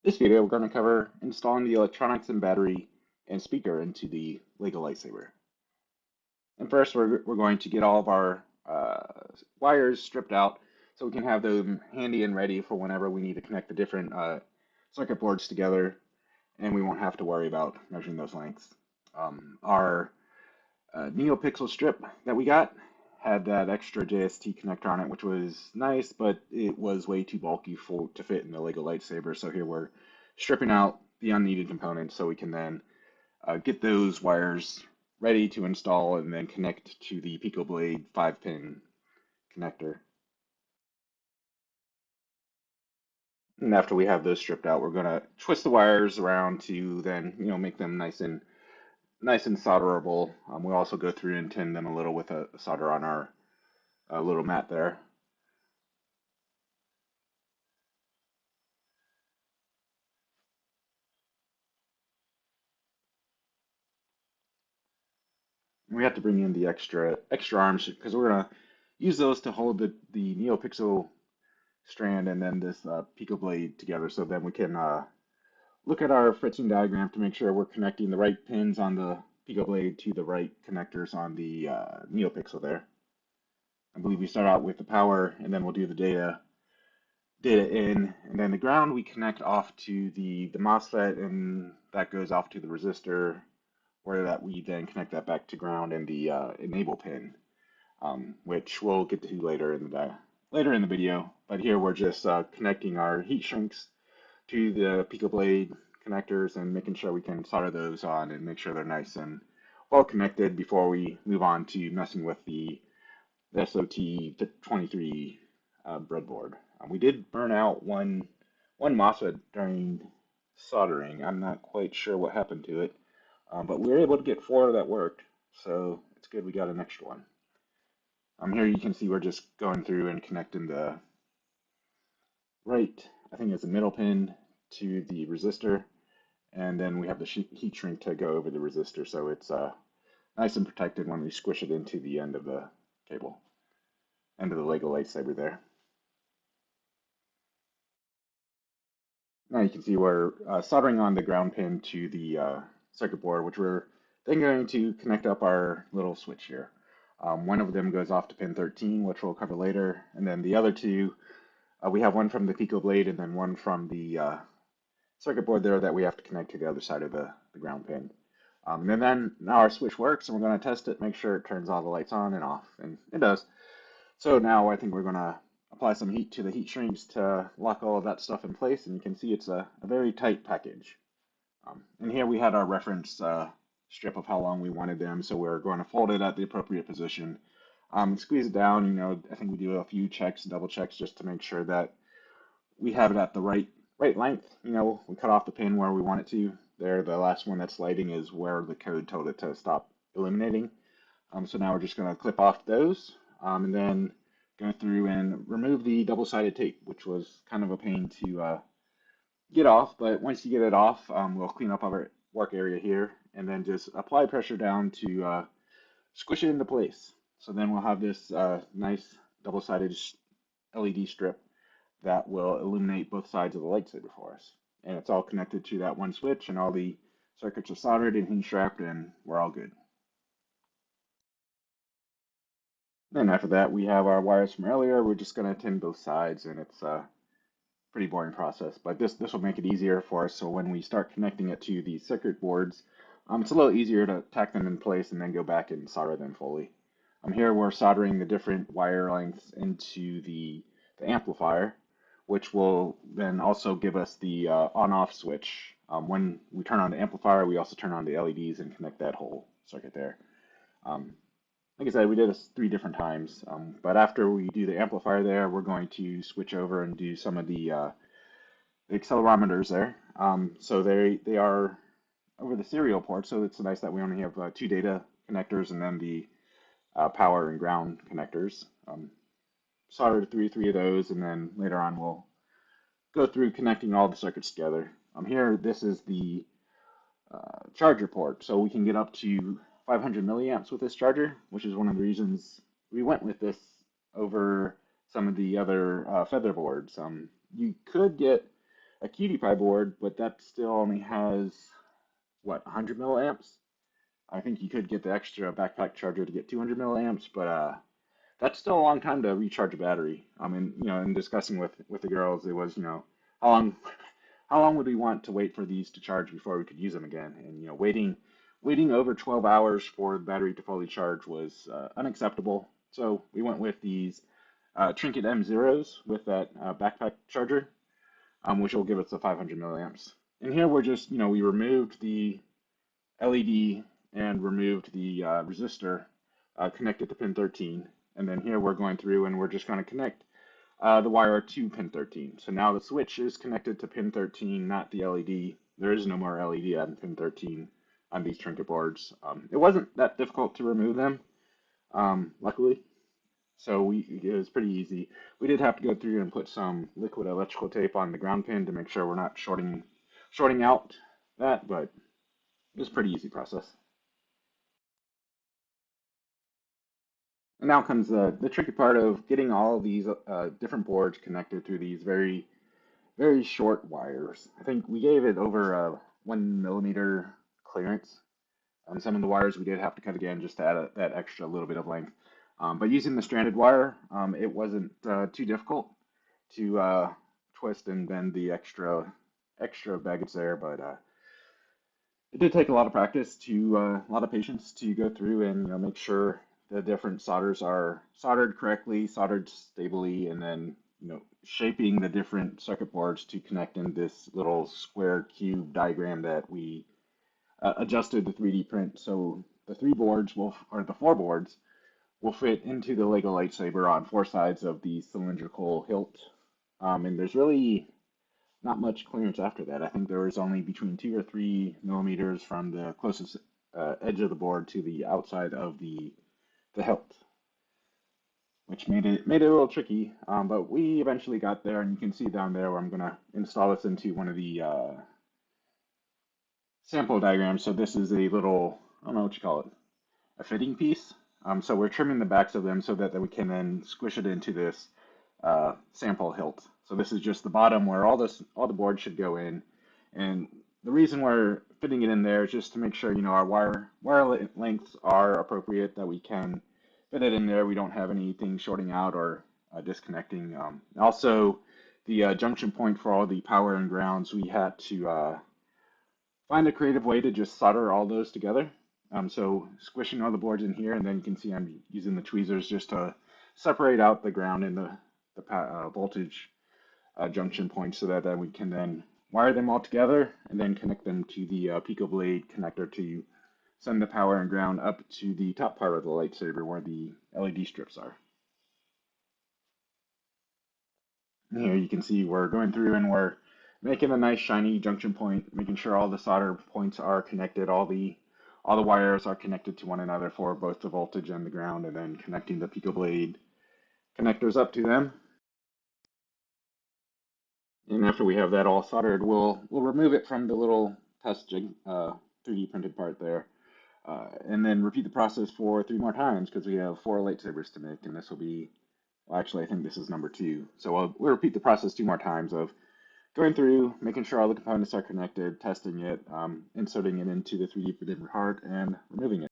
This video, we're going to cover installing the electronics and battery and speaker into the LEGO Lightsaber. And first, we're going to get all of our wires stripped out so we can have them handy and ready for whenever we need to connect the different circuit boards together, and we won't have to worry about measuring those lengths. Our NeoPixel strip that we got had that extra JST connector on it, which was nice, but it was way too bulky to fit in the LEGO Lightsaber. So here we're stripping out the unneeded components so we can then get those wires ready to install and then connect to the Pico Blade 5-pin connector. And after we have those stripped out, we're going to twist the wires around to then, make them nice and solderable. We'll also go through and tin them a little with a solder on our little mat there. We have to bring in the extra arms because we're gonna use those to hold the NeoPixel strand and then this Pico blade together. So then we can look at our fritzing diagram to make sure we're connecting the right pins on the Pico blade to the right connectors on the NeoPixel there. I believe we start out with the power, and then we'll do the data in, and then the ground we connect off to the MOSFET, and that goes off to the resistor, where that we then connect that back to ground and the enable pin, which we'll get to later in the video. But here we're just connecting our heat shrinks to the Pico blade connectors and making sure we can solder those on and make sure they're nice and well connected before we move on to messing with the SOT23 breadboard. We did burn out one MOSFET during soldering. I'm not quite sure what happened to it, but we were able to get 4 that worked, so it's good we got an extra one. Here you can see we're just going through and connecting the right, I think it's the middle pin to the resistor, and then we have the heat shrink to go over the resistor, so it's nice and protected when we squish it into the end of the cable, end of the LEGO Lightsaber there. Now you can see we're soldering on the ground pin to the circuit board, which we're then going to connect up our little switch here. One of them goes off to pin 13, which we'll cover later, and then the other two, we have one from the Pico blade and then one from the circuit board there that we have to connect to the other side of the ground pin. And then now our switch works, and we're going to test it, make sure it turns all the lights on and off, and it does. So now I think we're going to apply some heat to the heat shrinks to lock all of that stuff in place, and you can see it's a very tight package. And here we had our reference strip of how long we wanted them, so we're going to fold it at the appropriate position. Squeeze it down, I think we do a few checks, double checks, just to make sure that we have it at the right length. We cut off the pin where we want it to. There, the last one that's lighting is where the code told it to stop illuminating. So now we're just going to clip off those, and then go through and remove the double-sided tape, which was kind of a pain to get off. But once you get it off, we'll clean up our work area here, and then just apply pressure down to squish it into place. So then we'll have this nice double-sided LED strip that will illuminate both sides of the lightsaber for us. And it's all connected to that one switch, and all the circuits are soldered and hinge strapped, and we're all good. Then after that, we have our wires from earlier. We're just going to tin both sides, and it's a pretty boring process. But this will make it easier for us, so when we start connecting it to the circuit boards, it's a little easier to tack them in place and then go back and solder them fully. Here we're soldering the different wire lengths into the amplifier, which will then also give us the on-off switch. When we turn on the amplifier, we also turn on the LEDs and connect that whole circuit there. Like I said, we did this 3 different times, but after we do the amplifier there, we're going to switch over and do some of the accelerometers there. So they are over the serial port, so it's nice that we only have 2 data connectors and then the power and ground connectors. Soldered through 3 of those, and then later on we'll go through connecting all the circuits together. Here, this is the charger port, so we can get up to 500 milliamps with this charger, which is one of the reasons we went with this over some of the other feather boards. You could get a cutie pie board, but that still only has what 100 milliamps. I think you could get the extra backpack charger to get 200 milliamps, but that's still a long time to recharge a battery. I mean, in discussing with the girls, it was, how long how long would we want to wait for these to charge before we could use them again? And waiting over 12 hours for the battery to fully charge was unacceptable. So we went with these Trinket M0s with that backpack charger, which will give us the 500 milliamps. And here we're just, we removed the LED and removed the resistor connected to pin 13. And then here we're going through and we're just going to connect the wire to pin 13. So now the switch is connected to pin 13, not the LED. There is no more LED on pin 13 on these Trinket boards. It wasn't that difficult to remove them, luckily. So it was pretty easy. We did have to go through and put some liquid electrical tape on the ground pin to make sure we're not shorting out that, but it was a pretty easy process. And now comes the tricky part of getting all of these different boards connected through these very, very short wires. I think we gave it over a 1 millimeter clearance. On some of the wires we did have to cut again just to add that extra little bit of length. But using the stranded wire, it wasn't too difficult to twist and bend the extra baggage there, but it did take a lot of practice a lot of patience to go through and make sure the different solders are soldered correctly, soldered stably, and then shaping the different circuit boards to connect in this little square cube diagram that we adjusted the 3D print. So the four boards will fit into the LEGO Lightsaber on four sides of the cylindrical hilt. And there's really not much clearance after that. I think there was only between 2 or 3 millimeters from the closest edge of the board to the outside of the hilt, which made it a little tricky. But we eventually got there, and you can see down there where I'm going to install this into one of the sample diagrams. So this is a little, I don't know what you call it, a fitting piece. So we're trimming the backs of them so that we can then squish it into this sample hilt. So this is just the bottom where all the board should go in. And the reason we're fitting it in there is just to make sure our wire lengths are appropriate, that we can fit it in there. We don't have anything shorting out or disconnecting. Also, the junction point for all the power and grounds, we had to find a creative way to just solder all those together. So squishing all the boards in here, and then you can see I'm using the tweezers just to separate out the ground and the voltage junction points so that we can then wire them all together and then connect them to the Pico Blade connector to send the power and ground up to the top part of the lightsaber where the LED strips are. And here you can see we're going through and we're making a nice shiny junction point, making sure all the solder points are connected, all the wires are connected to one another for both the voltage and the ground, and then connecting the Pico Blade connectors up to them. And after we have that all soldered, we'll remove it from the little test 3D printed part there, and then repeat the process for 3 more times because we have 4 lightsabers to make, and this will be, well, actually I think this is number 2. So we'll repeat the process 2 more times of going through, making sure all the components are connected, testing it, inserting it into the 3D printed part, and removing it.